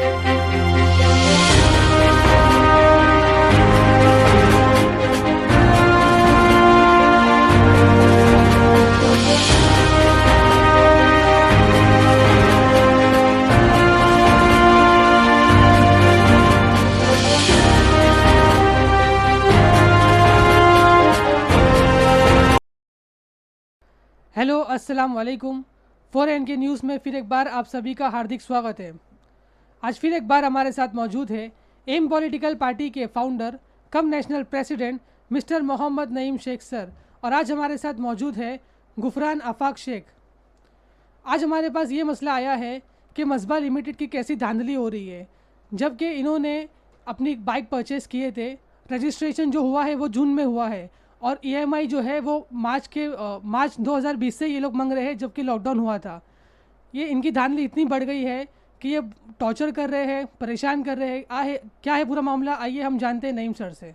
Hello अस्सलाम वालेकुम। 4N के न्यूज़ में फिर एक बार आप सभी का हार्दिक स्वागत है। आज फिर एक बार हमारे साथ मौजूद है एम पॉलिटिकल पार्टी के founder cum national president mister Mohammed Naeem Sheikh sir, और आज हमारे साथ मौजूद है गुफरान आफाक शेख। आज हमारे पास ये मसला आया है कि मस्बा लिमिटेड की कैसी धांधली हो रही है, जबकि इन्होंने अपनी बाइक परचेज़ किए थे। रजिस्ट्रेशन जो हुआ है वो जून में हुआ है और ईएमआई जो है वो मार्च 2020 से ये लोग मांग रहे हैं, जबकि लॉकडाउन हुआ था। ये इनकी धांधली इतनी बढ़ गई है कि ये टॉर्चर कर रहे हैं, परेशान कर रहे हैं। क्या है पूरा मामला, आइए हम जानते हैं नईम सर से।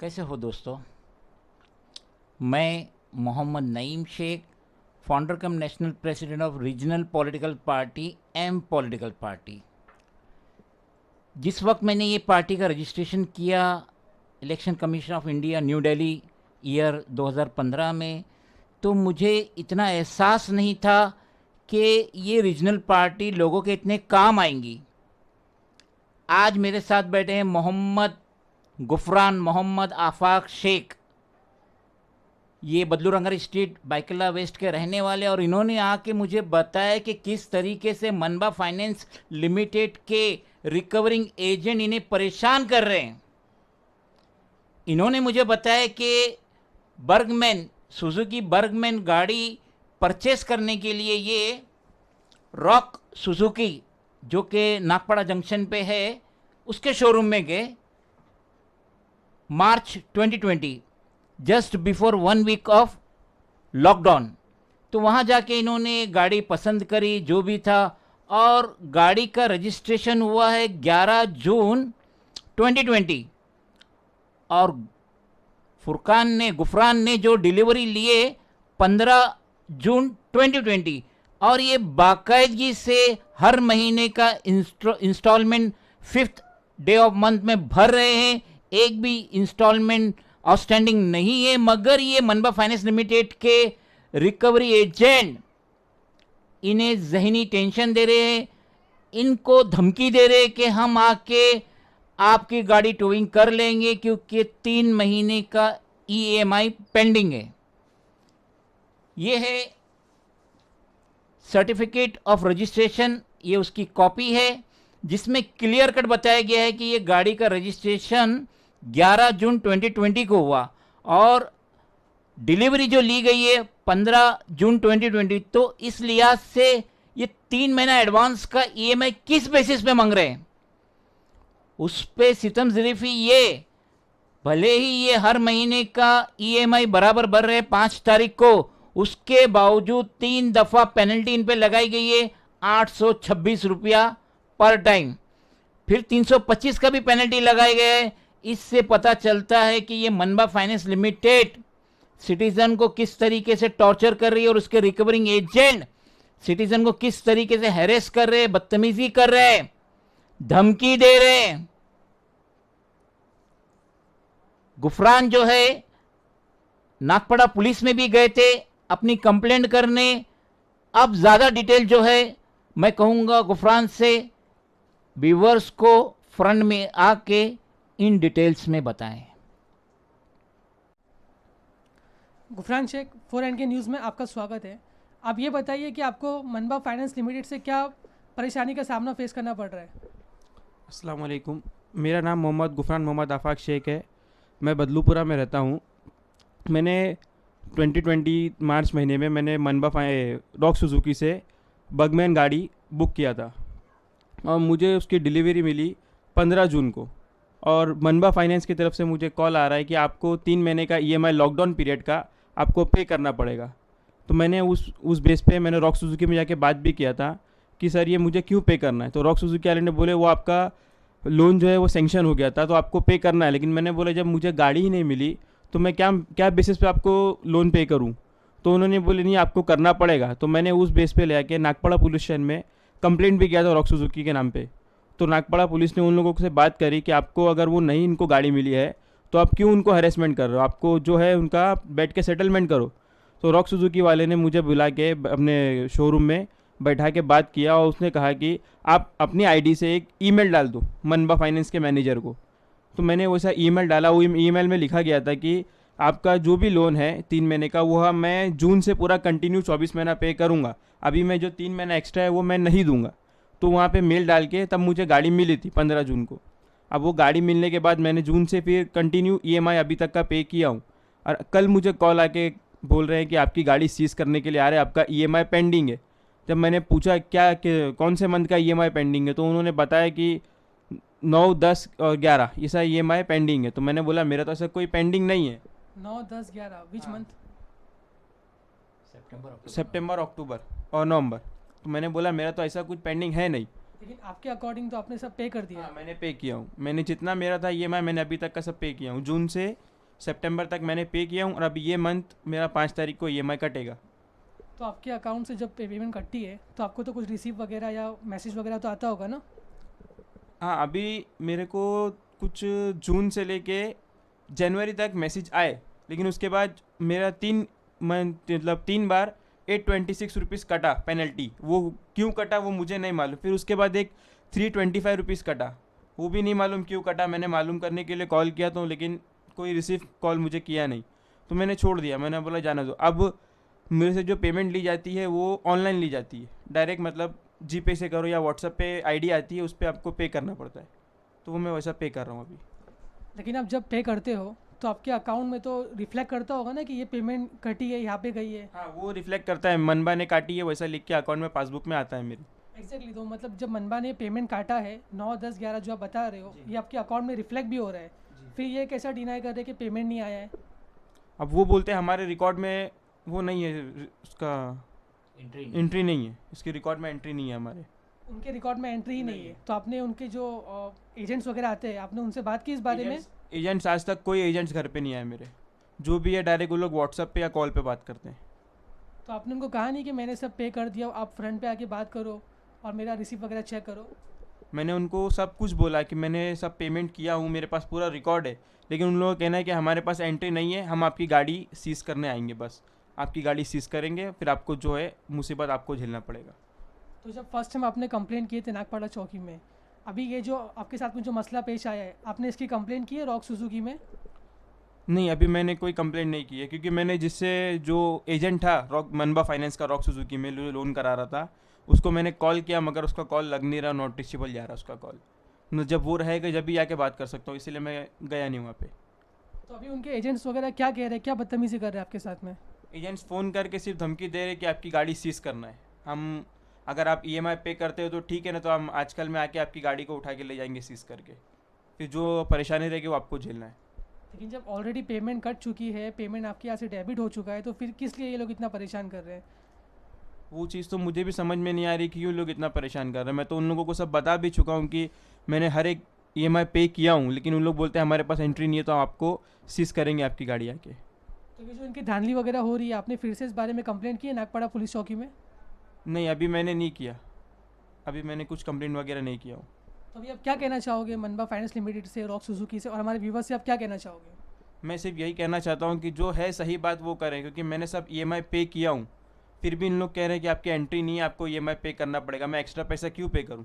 कैसे हो दोस्तों, मैं Mohammed Naeem Shaikh, founder cum national president of regional political party M political party. जिस वक्त मैंने ये पार्टी का रजिस्ट्रेशन किया election commission of India New Delhi year 2015 में, तो मुझे इतना एहसास नहीं था कि ये रीजनल पार्टी लोगों के इतने काम आएंगी। आज मेरे साथ बैठे हैं मोहम्मद गुफरान मोहम्मद आफाक शेख। ये बदलूरंगर स्ट्रीट बाइकला वेस्ट के रहने वाले, और इन्होंने आके मुझे बताया कि किस तरीके से मनबा फाइनेंस लिमिटेड के रिकवरिंग एजेंट इन्हें परेशान कर रहे हैं। इन्होंने मुझे बताया कि बर्गमैन सुजुकी बर्गमैन गाड़ी परचेस करने के लिए ये रॉक सुजुकी जो कि नागपाड़ा जंक्शन पे है उसके शोरूम में गए March 2020, just before 1 week of lockdown. तो वहाँ जाके इन्होंने गाड़ी पसंद करी जो भी था, और गाड़ी का रजिस्ट्रेशन हुआ है 11 जून 2020, और गुफरान ने जो डिलीवरी लिए 15 जून 2020, और ये बाकायदगी से हर महीने का instalment 5th day of month में भर रहे हैं। एक भी इंस्टॉलमेंट आउटस्टैंडिंग नहीं है, मगर ये मनबा फाइनेंस लिमिटेड के रिकवरी एजेंट इन्हें जहनी टेंशन दे रहे हैं, इनको धमकी दे रहे हैं कि हम आके आपकी गाड़ी टोइंग कर लेंगे क्योंकि 3 महीने का ईएमआई पेंडिंग है। ये है सर्टिफिकेट ऑफ रजिस्ट्रेशन, ये उसकी कॉपी है जिसमें क्लियर कट बताया गया है कि ये गाड़ी का रजिस्ट्रेशन 11 जून 2020 को हुआ और डिलीवरी जो ली गई है 15 जून 2020। तो इस लिहाज से ये 3 महीना एडवांस का ईएमआई किस बेसिस पे मांग रहे हैं, उस पे सितम ज़रीफ़ी ये, भले ही ये हर महीने का ईएमआई बराबर भर रहे 5 तारीख को, उसके बावजूद 3 दफ़ा पेनल्टी इन पे लगाई गई है 826 रुपया पर टाइम, फिर 325 का भी पेनल्टी लगाया गया है। इससे पता चलता है कि ये मनबा फाइनेंस लिमिटेड सिटीजन को किस तरीके से टॉर्चर कर रही है और उसके रिकवरिंग एजेंट सिटीजन को किस तरीके से हैरेस कर रहे हैं, बदतमीजी कर रहे हैं, धमकी दे रहे हैं। गुफरान जो है नागपाड़ा पुलिस में भी गए थे अपनी कंप्लेंट करने। अब ज़्यादा डिटेल जो है मैं कहूँगा गुफरान से व्यूअर्स को फ्रंट में आके इन डिटेल्स में बताएं। गुफरान शेख, 4N के न्यूज़ में आपका स्वागत है। आप ये बताइए कि आपको मनबा फाइनेंस लिमिटेड से क्या परेशानी का सामना फेस करना पड़ रहा है। अस्सलाम वालेकुम, मेरा नाम मोहम्मद गुफरान मोहम्मद आफाक शेख है। मैं बदलूपुरा में रहता हूँ। मैंने 2020 मार्च महीने में मैंने मनबा रॉक सुजुकी से बर्गमैन गाड़ी बुक किया था और मुझे उसकी डिलीवरी मिली 15 जून को, और मनबा फाइनेंस की तरफ से मुझे कॉल आ रहा है कि आपको 3 महीने का ईएमआई लॉकडाउन पीरियड का आपको पे करना पड़ेगा। तो मैंने उस बेस पे मैंने रॉक सुजुकी में जाके बात भी किया था कि सर ये मुझे क्यों पे करना है। तो रॉक सुजुकी वाले ने बोले वो आपका लोन जो है वो सेंक्शन हो गया था तो आपको पे करना है। लेकिन मैंने बोला जब मुझे गाड़ी ही नहीं मिली तो मैं क्या बेसिस पे आपको लोन पे करूं। तो उन्होंने बोले नहीं आपको करना पड़ेगा। तो मैंने उस बेस पे ले आके नागपाड़ा पुलिस स्टेशन में कंप्लेंट भी किया था रॉक सुजुकी के नाम पे। तो नागपाड़ा पुलिस ने उन लोगों से बात करी कि आपको अगर वो नहीं इनको गाड़ी मिली है तो आप क्यों उनको हरेसमेंट कर रहे हो, आपको जो है उनका बैठ के सेटलमेंट करो। तो रॉक सुजुकी वाले ने मुझे बुला के अपने शोरूम में बैठा के बात किया और उसने कहा कि आप अपनी आईडी से एक ईमेल डाल दो मनबा फाइनेंस के मैनेजर को। तो मैंने वैसा ईमेल डाला, वो ईमेल में लिखा गया था कि आपका जो भी लोन है 3 महीने का वो मैं जून से पूरा कंटिन्यू 24 महीना पे करूँगा, अभी मैं जो 3 महीना एक्स्ट्रा है वो मैं नहीं दूंगा। तो वहाँ पे मेल डाल के तब मुझे गाड़ी मिली थी 15 जून को। अब वो गाड़ी मिलने के बाद मैंने जून से फिर कंटिन्यू ईएमआई अभी तक का पे किया हूँ। और कल मुझे कॉल आके बोल रहे हैं कि आपकी गाड़ी सीज करने के लिए आ रहे हैं, आपका ईएमआई पेंडिंग है। जब मैंने पूछा कौन से मंथ का ईएमआई पेंडिंग है, तो उन्होंने बताया कि 9, 10 और 11 ऐसा ईएमआई पेंडिंग है। तो मैंने बोला मेरा तो ऐसा कोई पेंडिंग नहीं है। 9, 10, 11 विच मंथ? सितंबर, अक्टूबर और नवंबर। तो मैंने बोला मेरा तो ऐसा कुछ पेंडिंग है नहीं। लेकिन आपके अकॉर्डिंग तो आपने सब पे कर दिया। हाँ, मैंने पे किया हूँ। मैंने जितना मेरा था ईएमआई मैंने अभी तक का सब पे किया हूँ। जून से सितंबर तक मैंने पे किया हूँ और अभी ये मंथ मेरा 5 तारीख को ईएमआई कटेगा। तो आपके अकाउंट से जब पेमेंट कटती है तो आपको तो कुछ रिसीव वगैरह या मैसेज वगैरह तो आता होगा ना? हाँ, अभी मेरे को कुछ जून से लेके जनवरी तक मैसेज आए, लेकिन उसके बाद मेरा 3 बार 826 रुपीज़ कटा पेनल्टी। वो क्यों कटा वो मुझे नहीं मालूम। फिर उसके बाद एक 325 रुपीज़ कटा, वो भी नहीं मालूम क्यों कटा। मैंने मालूम करने के लिए कॉल किया तो लेकिन कोई रिसीव कॉल मुझे किया नहीं, तो मैंने छोड़ दिया। मैंने बोला जाना दो। अब मेरे से जो पेमेंट ली जाती है वो ऑनलाइन ली जाती है, डायरेक्ट मतलब जीपे से करो या व्हाट्सएप पे आईडी आती है, उस पर आपको पे करना पड़ता है। तो वो मैं वैसा पे कर रहा हूँ अभी। लेकिन आप जब पे करते हो तो आपके अकाउंट में तो रिफ्लेक्ट करता होगा ना कि ये पेमेंट कटी है, यहाँ पे गई है। हाँ, वो रिफ्लेक्ट करता है, मनबा ने काटी है वैसा लिख के अकाउंट में पासबुक में आता है मेरी। एग्जैक्टली। तो मतलब जब मनबा ने पेमेंट काटा है 9, 10, 11 जो आप बता रहे हो, ये आपके अकाउंट में रिफ्लेक्ट भी हो रहा है, फिर ये कैसा डिनाई कर रहे हैं कि पेमेंट नहीं आया है? अब वो बोलते हैं हमारे रिकॉर्ड में वो नहीं है, उसका एंट्री नहीं है, इसके रिकॉर्ड में एंट्री नहीं है हमारे। उनके रिकॉर्ड में एंट्री ही नहीं है। तो आपने उनके जो एजेंट्स वगैरह आते हैं आपने उनसे बात की इस बारे में? एजेंट्स आज तक कोई एजेंट्स घर पे नहीं आए मेरे। जो भी है डायरेक्ट वो लोग व्हाट्सएप पे या कॉल पे बात करते हैं। तो आपने उनको कहा नहीं कि मैंने सब पे कर दिया, आप फ्रंट पे आके बात करो और मेरा रिसीप वगैरह चेक करो? मैंने उनको सब कुछ बोला कि मैंने सब पेमेंट किया हूँ, मेरे पास पूरा रिकॉर्ड है, लेकिन उन लोगों का कहना है कि हमारे पास एंट्री नहीं है, हम आपकी गाड़ी सीज करने आएंगे, बस आपकी गाड़ी सीज करेंगे, फिर आपको जो है मुसीबत आपको झेलना पड़ेगा। तो जब फर्स्ट टाइम आपने कंप्लेंट किए थे नागपाड़ा चौकी में, अभी ये जो आपके साथ में जो मसला पेश आया है आपने इसकी कंप्लेंट की है रॉक सुजुकी में? नहीं, अभी मैंने कोई कंप्लेंट नहीं की है, क्योंकि मैंने जिससे जो एजेंट था रॉक मनबा फाइनेंस का रॉक सुजुकी में लोन करा रहा था उसको मैंने कॉल किया, मगर उसका कॉल लग नहीं रहा, नॉट रीचेबल जा रहा उसका कॉल। जब वो रहेगा जब भी आके बात कर सकता हूँ, इसलिए मैं गया नहीं वहाँ पे। तो अभी उनके एजेंट्स वगैरह क्या कह रहे हैं, क्या बदतमीजी कर रहे हैं आपके साथ में? एजेंट्स फ़ोन करके सिर्फ धमकी दे रहे कि आपकी गाड़ी सीज करना है, हम अगर आप ईएमआई पे करते हो तो ठीक है ना, तो हम आजकल में आके आपकी गाड़ी को उठा के ले जाएंगे सीज करके, फिर जो परेशानी रहेगी वो आपको झेलना है। लेकिन जब ऑलरेडी पेमेंट कट चुकी है, पेमेंट आपके यहाँ से डेबिट हो चुका है, तो फिर किस लिए ये लोग इतना परेशान कर रहे हैं? वो चीज़ तो मुझे भी समझ में नहीं आ रही कि क्यों लोग इतना परेशान कर रहे हैं। मैं तो उन लोगों को सब बता भी चुका हूँ कि मैंने हर एक ईएमआई पे किया हूँ, लेकिन उन लोग बोलते हैं हमारे पास एंट्री नहीं है तो आपको सीज करेंगे आपकी गाड़ी आके। तो ये जो इनकी धांधली वगैरह हो रही है, आपने फिर से इस बारे में कंप्लेंट की है नागपाड़ा पुलिस चौकी में? नहीं, अभी मैंने नहीं किया, अभी मैंने कुछ कंप्लेंट वगैरह नहीं किया हूँ। तो अभी आप क्या कहना चाहोगे मनबा फाइनेंस लिमिटेड से, रॉक सुजुकी से और हमारे व्यूवर्स से आप क्या कहना चाहोगे? मैं सिर्फ यही कहना चाहता हूँ कि जो है सही बात वो करें, क्योंकि मैंने सब ईएमआई पे किया हूँ, फिर भी इन लोग कह रहे हैं कि आपकी एंट्री नहीं है, आपको ईएमआई पे करना पड़ेगा। मैं एक्स्ट्रा पैसा क्यों पे करूँ?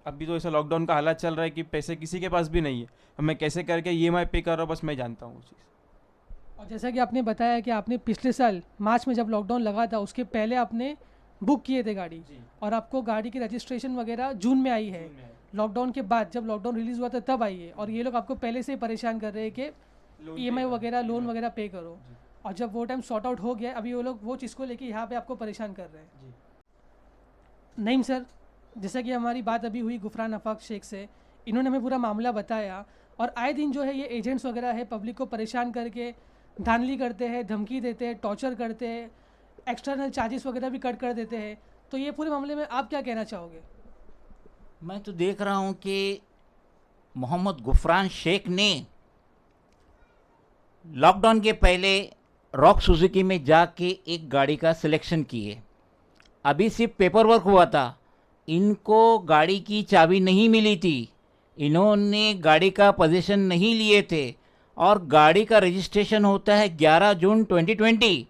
अभी तो ऐसा लॉकडाउन का हालात चल रहा है कि पैसे किसी के पास भी नहीं है, अब मैं कैसे करके ईएमआई पे कर रहा हूँ बस मैं जानता हूँ वो चीज़। और जैसा कि आपने बताया कि आपने पिछले साल मार्च में जब लॉकडाउन लगा था उसके पहले आपने बुक किए थे गाड़ी, और आपको गाड़ी की रजिस्ट्रेशन वगैरह जून में आई है। लॉकडाउन के बाद जब लॉकडाउन रिलीज़ हुआ था तब आई है, और ये लोग आपको पहले से ही परेशान कर रहे हैं कि ईएमआई वगैरह लोन वगैरह पे करो। और जब वो टाइम सॉर्ट आउट हो गया, अभी वो लोग वो चीज़ को लेके यहाँ पे आपको परेशान कर रहे हैं। नईम सर, जैसा कि हमारी बात अभी हुई गुफरान आफाक शेख से, इन्होंने हमें पूरा मामला बताया, और आए दिन जो है ये एजेंट्स वगैरह है पब्लिक को परेशान करके धांधली करते हैं, धमकी देते हैं, टॉर्चर करते हैं, एक्सटर्नल चार्जेस वगैरह भी कट कर देते हैं। तो ये पूरे मामले में आप क्या कहना चाहोगे? मैं तो देख रहा हूँ कि मोहम्मद गुफरान शेख ने लॉकडाउन के पहले रॉक सुजुकी में जाके एक गाड़ी का सिलेक्शन किए, अभी सिर्फ पेपर वर्क हुआ था, इनको गाड़ी की चाबी नहीं मिली थी, इन्होंने गाड़ी का पोजीशन नहीं लिए थे, और गाड़ी का रजिस्ट्रेशन होता है 11 जून 2020।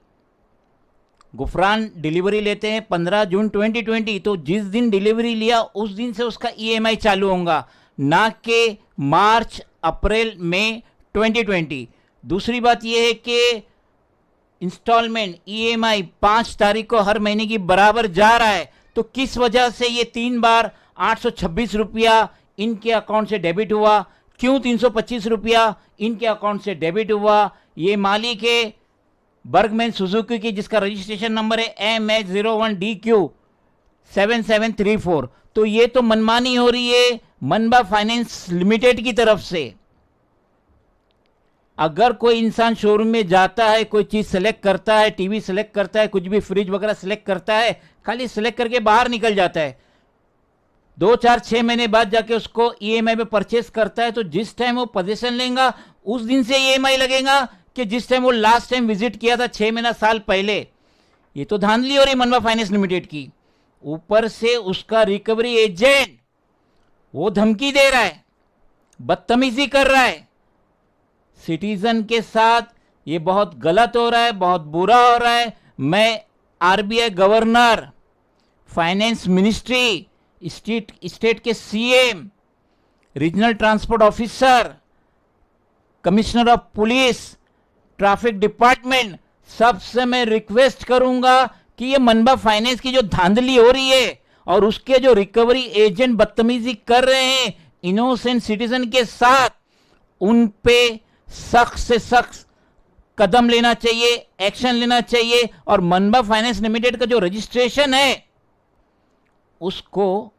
गुफरान डिलीवरी लेते हैं 15 जून 2020, तो जिस दिन डिलीवरी लिया उस दिन से उसका ईएमआई चालू होगा, ना कि मार्च अप्रैल मई 2020। दूसरी बात यह है कि इंस्टॉलमेंट ईएमआई 5 तारीख को हर महीने की बराबर जा रहा है, तो किस वजह से ये 3 बार 826 रुपया इनके अकाउंट से डेबिट हुआ, क्यों 325 रुपया इनके अकाउंट से डेबिट हुआ? ये मालिक है बर्गमैन सुजुकी की, जिसका रजिस्ट्रेशन नंबर है MH01DQ7734। तो ये तो मनमानी हो रही है मनबा फाइनेंस लिमिटेड की तरफ से। अगर कोई इंसान शोरूम में जाता है, कोई चीज़ सेलेक्ट करता है, टीवी सेलेक्ट करता है, कुछ भी फ्रिज वगैरह सेलेक्ट करता है, खाली सेलेक्ट करके बाहर निकल जाता है, 2 4 6 महीने बाद जाके उसको ईएमआई पे परचेस करता है, तो जिस टाइम वो पोजीशन लेगा उस दिन से ईएमआई लगेगा कि जिस टाइम वो लास्ट टाइम विजिट किया था 6 महीना साल पहले। ये तो धांधली हो रही मनबा फाइनेंस लिमिटेड की। ऊपर से उसका रिकवरी एजेंट वो धमकी दे रहा है, बदतमीजी कर रहा है सिटीजन के साथ। ये बहुत गलत हो रहा है, बहुत बुरा हो रहा है। मैं RBI governor, finance ministry, state के CM, regional transport officer, commissioner of police, traffic department, सबसे मैं रिक्वेस्ट करूंगा कि ये मनबा फाइनेंस की जो धांधली हो रही है और उसके जो रिकवरी एजेंट बदतमीजी कर रहे हैं इनोसेंट सिटीजन के साथ, उन पे सख्त से सख्त कदम लेना चाहिए, एक्शन लेना चाहिए। और मनबा फाइनेंस लिमिटेड का जो रजिस्ट्रेशन है उसको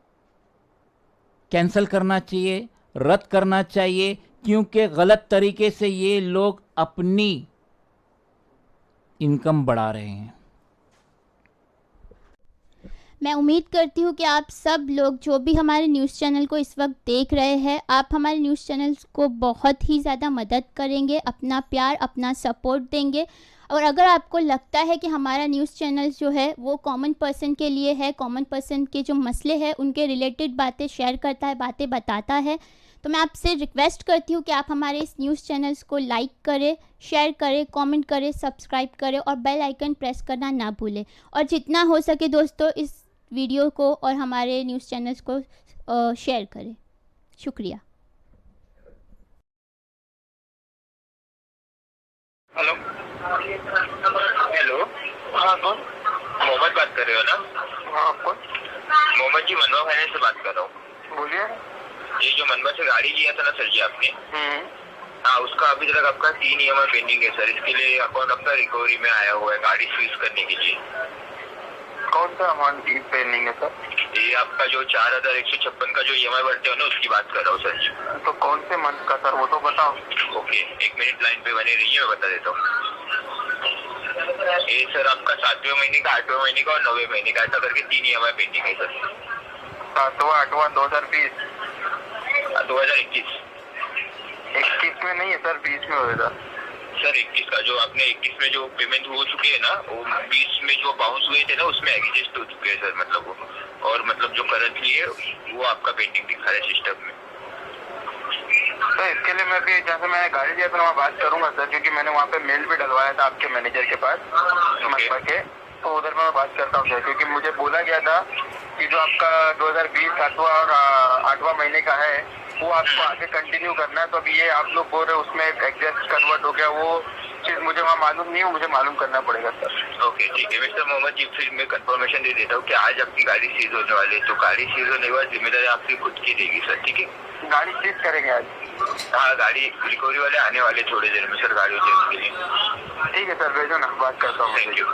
कैंसिल करना चाहिए, रद्द करना चाहिए, क्योंकि गलत तरीके से ये लोग अपनी इनकम बढ़ा रहे हैं। मैं उम्मीद करती हूँ कि आप सब लोग जो भी हमारे न्यूज़ चैनल को इस वक्त देख रहे हैं, आप हमारे न्यूज़ चैनल को बहुत ही ज़्यादा मदद करेंगे, अपना प्यार, अपना सपोर्ट देंगे। और अगर आपको लगता है कि हमारा न्यूज़ चैनल जो है वो कॉमन पर्सन के लिए है, कॉमन पर्सन के जो मसले हैं उनके रिलेटेड बातें शेयर करता है, बातें बताता है, तो मैं आपसे रिक्वेस्ट करती हूँ कि आप हमारे इस न्यूज़ चैनल्स को लाइक करें, शेयर करें, कमेंट करें, सब्सक्राइब करें और बेल आइकन प्रेस करना ना भूलें। और जितना हो सके दोस्तों इस वीडियो को और हमारे न्यूज़ चैनल्स को शेयर करें। शुक्रिया। हेलो हेलो, हाँ कौन? मोहम्मद बात कर रहे हो ना? हाँ कौन? मोहम्मद जी, मनबा फाइनेंस से बात कर रहा हूँ। बोलिए। ये जो मनबा से गाड़ी लिया था ना सर जी आपने, हाँ, उसका अभी तक आपका 3 ईएमआई पेंडिंग है सर। इसके लिए अकाउंट आपका रिकवरी में आया हुआ है गाड़ी सीज करने के लिए। कौन सा अमाउंट पेंडिंग है सर? ये आपका जो 4156 का जो ईएमआई भरते हो ना उसकी बात कर रहा हूँ सर जी। तो कौन से मंथ का सर वो तो बताओ। ओके, 1 मिनट लाइन पे बने रहिए, मैं बता देता हूँ। ये सर आपका 7वें महीने का, 8वें महीने का और 9वें महीने का, ऐसा करके 3 ईएमआई पेंडिंग है सर। 7वां 8वां 2020 2021 21 में नहीं है सर, 20 में होगा सर। 21 का जो आपने 21 में जो पेमेंट हो चुकी है ना, वो 20 में जो बाउंस हुए थे ना उसमें एडजस्ट हो चुके हैं सर, मतलब वो। और मतलब जो करंटली है वो आपका पेंडिंग दिखा रहा है सिस्टम में। तो इसके लिए मैं भी जैसे मैंने गाड़ी लिया था वहाँ बात करूंगा सर, क्योंकि मैंने वहाँ पे मेल भी डलवाया था आपके मैनेजर के पास मनबा के, तो उधर मैं बात करता हूँ सर। क्योंकि मुझे बोला गया था कि जो आपका 2020 7वां और 8वां महीने का है वो आपको आगे कंटिन्यू करना है। तो अभी ये आप लोग बोल रहे हो उसमें एग्जैक्ट कन्वर्ट हो गया, वो चीज मुझे वहाँ मालूम नहीं है, मुझे मालूम करना पड़ेगा सर। ओके ठीक है मिस्टर मोहम्मद जी, फिर मैं कंफर्मेशन दे देता हूँ कि आज आपकी गाड़ी सीज होने वाली है। तो गाड़ी सीज होने के बाद जिम्मेदारी आपकी खुद की रहेगी सर, ठीक है? गाड़ी सीज करेंगे आज? हाँ, गाड़ी रिकवरी वाले आने वाले थोड़ी देर में सर, गाड़ी चेक के लिए। ठीक है सर, भेजो ना, बात करता हूँ। Thank you.